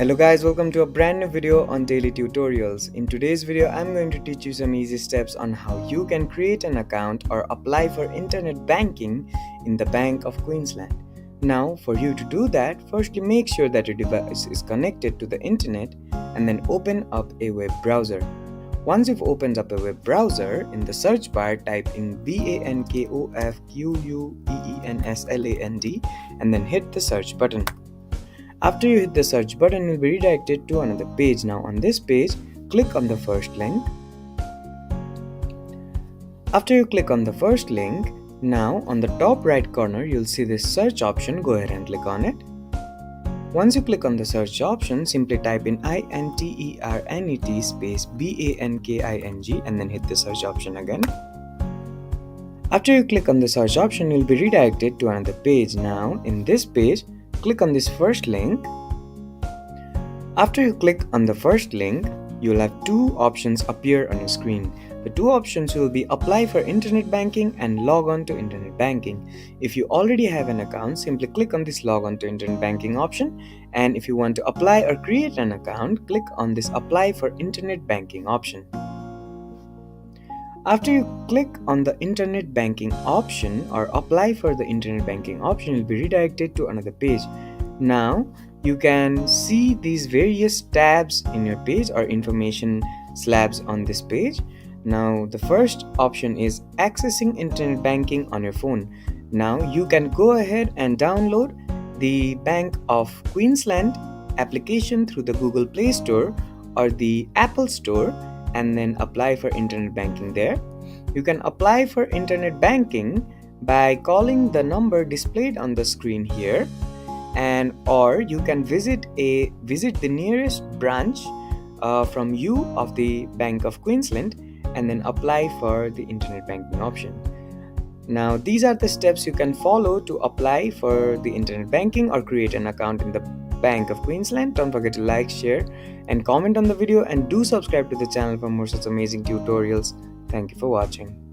Hello guys, welcome to a brand new video on daily tutorials. In today's video, I'm going to teach you some easy steps on how you can create an account or apply for internet banking in the Bank of Queensland. Now, for you to do that, firstly make sure that your device is connected to the internet and then open up a web browser. Once you've opened up a web browser, in the search bar type in BANKOFQUEENSLAND and then hit the search button. After you hit the search button, you'll be redirected to another page. Now on this page, click on the first link. After you click on the first link, now on the top right corner, you'll see this search option. Go ahead and click on it. Once you click on the search option, simply type in INTERNET space BANKING and then hit the search option again. After you click on the search option, you'll be redirected to another page. Now in this page, click on this first link. After you click on the first link, you'll have two options appear on your screen. The two options will be apply for internet banking and log on to internet banking. If you already have an account, simply click on this log on to internet banking option, and if you want to apply or create an account, click on this apply for internet banking option. After you click on the internet banking option or apply for the internet banking option, you'll be redirected to another page. Now you can see these various tabs in your page or information slabs on this page. Now the first option is accessing internet banking on your phone. Now you can go ahead and download the Bank of Queensland application through the Google Play Store or the Apple Store and then apply for internet banking there. You can apply for internet banking by calling the number displayed on the screen here, and or you can visit the nearest branch from you of the Bank of Queensland and then apply for the internet banking option. Now these are the steps you can follow to apply for the internet banking or create an account in the Bank of Queensland. Don't forget to like, share and comment on the video, and do subscribe to the channel for more such amazing tutorials. Thank you for watching.